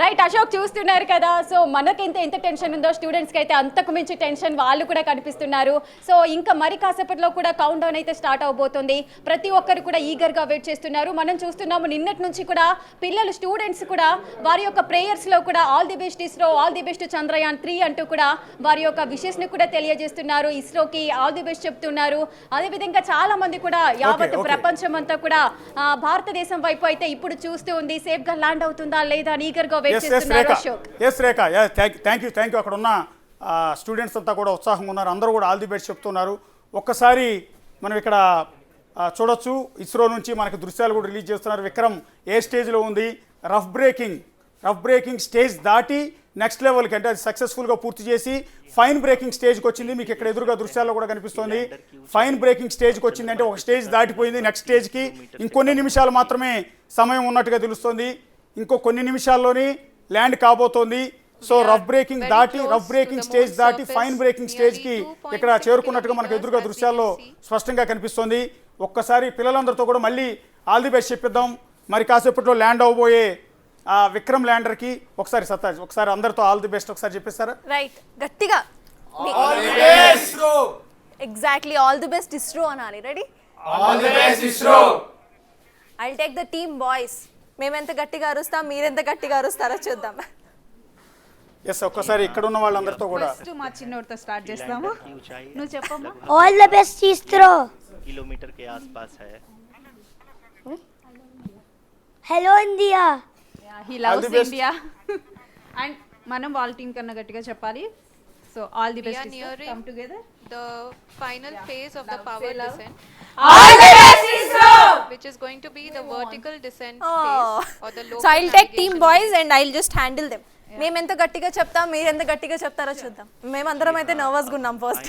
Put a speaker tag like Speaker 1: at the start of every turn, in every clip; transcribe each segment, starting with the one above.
Speaker 1: Right Ashok చూస్తున్నారు కదా. So మనకైతే ఎంత టెన్షన్ ఉందో స్టూడెంట్స్కి అయితే అంతకు మించి టెన్షన్ వాళ్ళు కూడా కనిపిస్తున్నారు. సో ఇంకా మరి కాసేపట్లో కూడా కౌంట్ డౌన్ అయితే స్టార్ట్ అవబోతుంది. ప్రతి ఒక్కరు కూడా ఈగర్గా వెయిట్ చేస్తున్నారు. మనం చూస్తున్నాము నిన్నటి నుంచి కూడా పిల్లలు స్టూడెంట్స్ కూడా వారి యొక్క ప్రేయర్స్లో కూడా all the best ISRO, all the best Chandrayaan 3 అంటూ కూడా వారి యొక్క విషెస్ని కూడా తెలియజేస్తున్నారు. ఇస్రోకి ఆల్ ది బెస్ట్ చెప్తున్నారు. అదేవిధంగా చాలా మంది కూడా యావత్ ప్రపంచం అంతా కూడా భారతదేశం వైపు అయితే ఇప్పుడు చూస్తూ ఉంది. సేఫ్ గా ల్యాండ్ అవుతుందా లేదా అని ఈగర్గా వెయిట్ చేస్తున్నారు అశోక్.
Speaker 2: థ్యాంక్ యూ అక్కడ ఉన్న స్టూడెంట్స్ అంతా కూడా ఉత్సాహంగా ఉన్నారు. అందరూ కూడా ఆల్ ది బెస్ట్ చెప్తున్నారు. ఒక్కసారి మనం ఇక్కడ చూడొచ్చు, ఇస్రో నుంచి మనకి దృశ్యాలు కూడా రిలీజ్ చేస్తున్నారు. విక్రమ్ ఏ స్టేజ్లో ఉంది, రఫ్ బ్రేకింగ్ స్టేజ్ దాటి నెక్స్ట్ లెవెల్కి అంటే అది సక్సెస్ఫుల్గా పూర్తి చేసి ఫైన్ బ్రేకింగ్ స్టేజ్కి వచ్చింది. మీకు ఇక్కడ ఎదురుగా దృశ్యాల్లో కూడా కనిపిస్తుంది. ఫైన్ బ్రేకింగ్ స్టేజ్కి వచ్చింది అంటే ఒక స్టేజ్ దాటిపోయింది. నెక్స్ట్ స్టేజ్కి ఇంకొన్ని నిమిషాలు మాత్రమే సమయం ఉన్నట్టుగా తెలుస్తుంది. ఇంకో కొన్ని నిమిషాల్లోని ల్యాండ్ కాబోతోంది. సో రఫ్ బ్రేకింగ్ స్టేజ్ దాటి ఫైన్ బ్రేకింగ్ స్టేజ్కి ఇక్కడ చేరుకున్నట్టుగా మనకు ఎదురుగా దృశ్యాల్లో స్పష్టంగా కనిపిస్తుంది. ఒక్కసారి పిల్లలందరితో కూడా మళ్ళీ ఆల్ ది బెస్ట్ చెప్పిద్దాం. మరి కాసేపట్లో ల్యాండ్ అవబోయే విక్రమ్ ల్యాండర్ కి ఒకసారి సత్తాజ్ ఒకసారి అందరితో ఆల్ ది బెస్ట్ ఒకసారి చెప్పేస్తారా?
Speaker 3: రైట్, గట్టిగా
Speaker 4: all the best ISRO.
Speaker 3: Exactly, all the best ISRO అనాలి. Ready?
Speaker 4: All the best ISRO.
Speaker 3: I will take the team boys. మేమెంత గట్టిగా అరుస్తాం, మీరెంత గట్టిగా అరుస్తారో చూద్దాం.
Speaker 2: ఎస్, ఒక్కసారి ఇక్కడ ఉన్న వాళ్ళందరితో కూడా
Speaker 5: ఫస్ట్ మా చిన్నోడితో స్టార్ట్ చేస్తాము. నువ్వు చెప్పమ్మా.
Speaker 6: All the best ISRO.
Speaker 7: Kilometre के आसपास है.
Speaker 6: Hello India.
Speaker 5: He loves India. And మనం వాళ్ళ టీం కన్నా గట్టిగా చెప్పాలి. So all the best ISRO. Come together.
Speaker 8: The final phase of the power descent.
Speaker 3: All the best
Speaker 8: ISRO! Which is going to be the vertical descent phase or the local
Speaker 3: So I'll take team boys and I'll just handle them. మేము ఎంత గట్టిగా చెప్తాం, మీరు ఎంత గట్టిగా చెప్తారో చూద్దాం. మేమందరం అయితే నర్వస్ గా ఉన్నాం. ఫస్ట్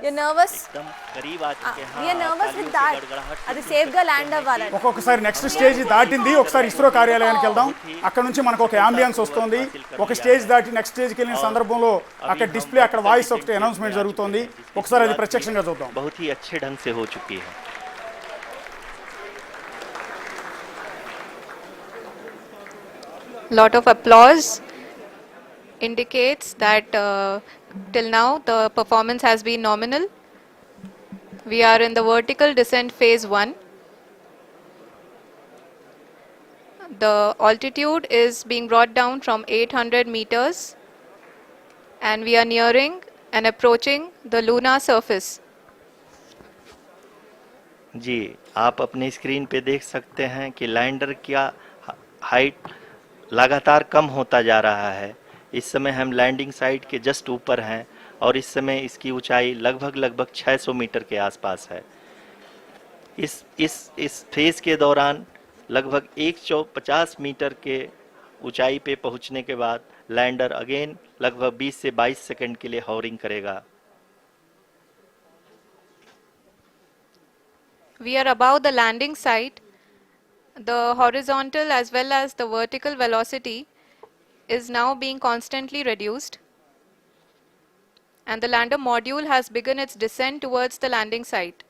Speaker 3: యు నర్వస్,
Speaker 7: एकदम करीब आ चुके हैं.
Speaker 3: We are nervous with that. అది సేఫ్ గా ల్యాండ్ అవ్వాలి.
Speaker 2: ఒక్కొక్కసారి నెక్స్ట్ స్టేజ్ దాటింది. ఒకసారి ఇస్రో కార్యాలయానికి వెళ్దాం. అక్కడ నుంచి మనకు ఒక అంబియన్స్ వస్తుంది. ఒక స్టేజ్ దాటి నెక్స్ట్ స్టేజ్కి వెళ్ళిన సందర్భంలో అక్కడ డిస్ప్లే, అక్కడ వాయిస్ ఒకటి అనౌన్స్మెంట్ జరుగుతుంది. ఒకసారి అది ప్రత్యక్షంగా చూద్దాం.
Speaker 7: बहुत ही अच्छे ढंग से हो चुकी है.
Speaker 8: Lot of applause indicates that till now the performance has been nominal. We are in the vertical descent phase 1. The altitude is being brought down from 800 meters and we are nearing and approaching the lunar surface.
Speaker 7: जी, आप अपनी screen पे देख सकते हैं कि lander का height लगातार कम होता जा रहा है. इस समय हम लैंडिंग साइट के जस्ट ऊपर हैं और इस समय इसकी ऊंचाई लगभग 600 मीटर के आसपास है. इस फेज के दौरान लगभग 150 मीटर के ऊंचाई पे पहुंचने के बाद लैंडर अगेन लगभग 20 से 22 सेकंड के लिए हॉवरिंग करेगा.
Speaker 8: We are above the landing site. The horizontal as well as the vertical velocity is now being constantly reduced. And the lander module has begun its descent towards the landing site.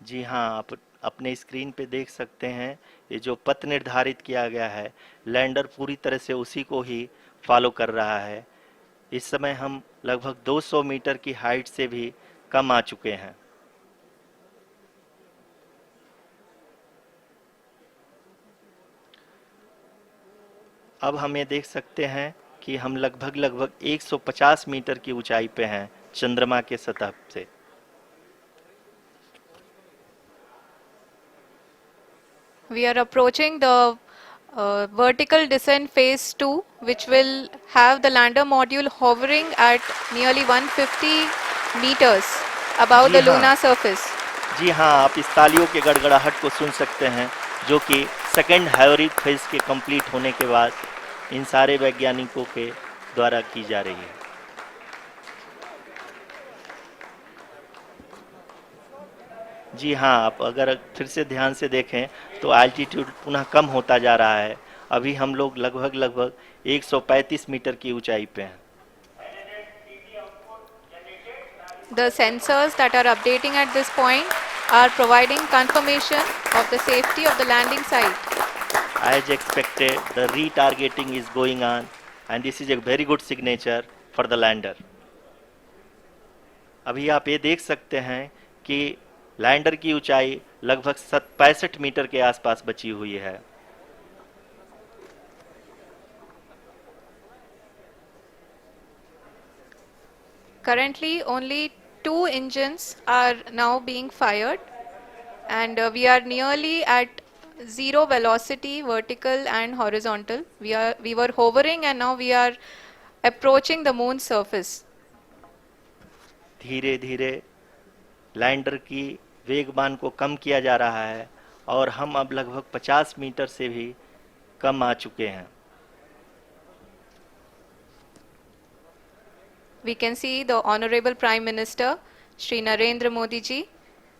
Speaker 7: जी हाँ, आप अपने screen पे देख सकते हैं ये जो पथ निर्धारित किया गया है, लैंडर पूरी तरह से उसी को ही फॉलो कर रहा है. इस समय हम लगभग 200 मीटर की हाइट से भी कम आ चुके हैं. अब हम ये देख सकते हैं कि हम लगभग 150 मीटर की ऊंचाई पे हैं चंद्रमा के सतह से.
Speaker 8: We are approaching the vertical descent phase 2, which will have the lander module hovering at nearly 150 meters above the lunar surface.
Speaker 7: जी हाँ, आप इस तालियों के गड़गड़ाहट को सुन सकते हैं जो कि सेकेंड हाइब्रिड फेज के कंप्लीट होने के बाद इन सारे वैज्ञानिकों के द्वारा की जा रही है. जी हाँ, आप अगर फिर से ध्यान से देखें तो एल्टीट्यूड पुनः कम होता जा रहा है. अभी हम लोग लगभग 135 मीटर की ऊंचाई पे हैं.
Speaker 8: the sensors that are updating at this point are providing confirmation of the safety of the landing site.
Speaker 7: As expected, the retargeting is going on, and this is a very good signature for the lander. अभी आप ये देख सकते हैं कि lander की ऊंचाई लगभग 65 मीटर के आसपास बची हुई है.
Speaker 8: Currently, only 2 engines are now being fired, and we are nearly at zero velocity, vertical and horizontal. We were hovering, and now we are approaching the moon's surface.
Speaker 7: धीरे धीरे लैंडर की वेगमान को कम किया जा रहा है और हम अब लगभग 50 मीटर से भी कम आ चुके हैं.
Speaker 8: We can see the Honorable Prime Minister, Shri Narendra Modi ji,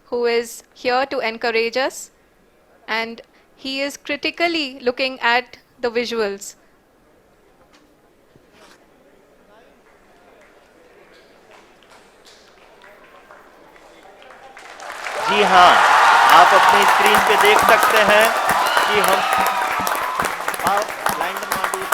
Speaker 8: who is here to encourage us, and he is critically looking at the visuals.
Speaker 7: जी हाँ, आप अपनी स्क्रीन पे देख सकते हैं कि हम लैंडर मॉड्यूल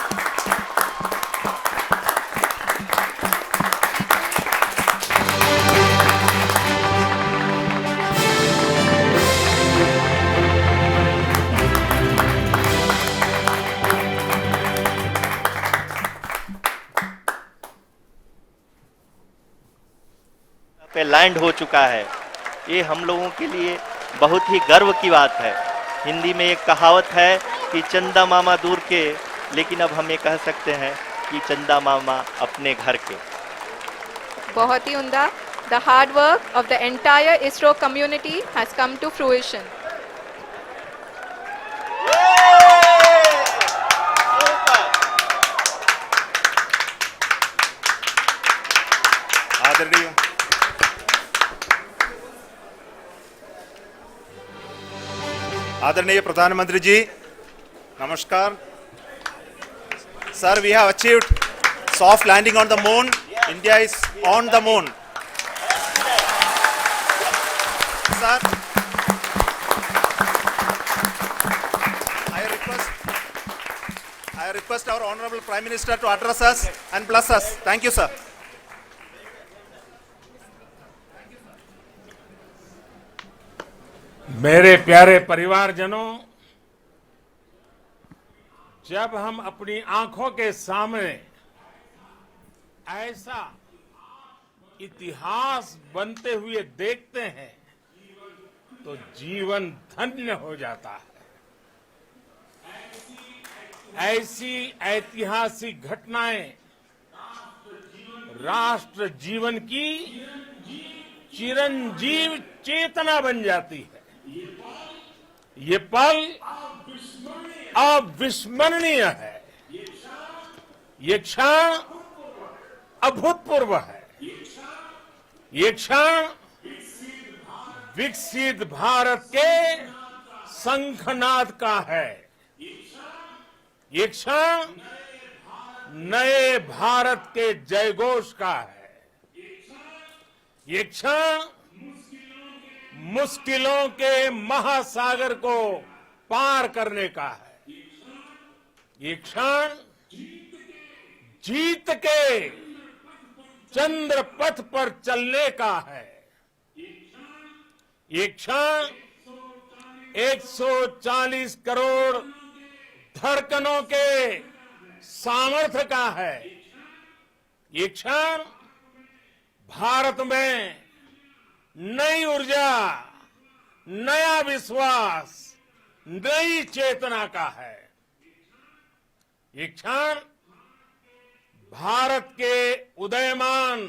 Speaker 7: पे लैंड हो चुका है. ये हम लोगों के लिए बहुत ही गर्व की बात है. हिंदी में एक कहावत है कि चंदा मामा दूर के, लेकिन अब हम ये कह सकते हैं कि चंदा मामा अपने घर के.
Speaker 8: बहुत ही उम्दा. The hard work of the entire ISRO community has come to fruition.
Speaker 9: आदरणीय आदरणीय प्रधानमंत्री जी, नमस्कार. Sir, we have achieved soft landing on the moon. India is on the moon. Sir, I request our Honorable Prime Minister to address us and bless us. Thank you, sir.
Speaker 10: मेरे प्यारे परिवारजनों, जब हम अपनी आंखों के सामने ऐसा इतिहास बनते हुए देखते हैं तो जीवन धन्य हो जाता है. ऐसी ऐतिहासिक घटनाएं राष्ट्र जीवन की चिरंजीव चेतना बन जाती है. ये पल अविस्मरणीय है. ये क्षण अभूतपूर्व है. ये क्षण विकसित भारत के शंखनाद का है. ये क्षण नए भारत के जयघोष का है. ये क्षण मुश्किलों के महासागर को पार करने का है. ये क्षण जीत के चंद्र पथ पर चलने का है. ये क्षण 140 करोड़ धड़कनों के सामर्थ्य का है. ये क्षण भारत में नई ऊर्जा, नया विश्वास, नई चेतना का है. ये क्षण भारत के उदयमान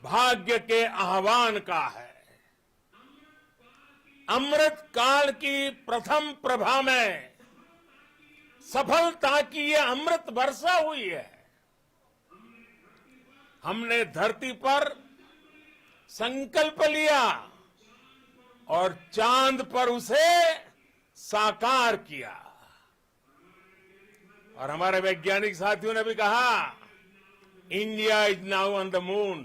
Speaker 10: भाग्य के आह्वान का है. अमृत काल की प्रथम प्रभा में सफलता की ये अमृत वर्षा हुई है. हमने धरती पर संकल्प लिया और चांद पर उसे साकार किया. और हमारे वैज्ञानिक साथियों ने भी कहा, India is now on the moon.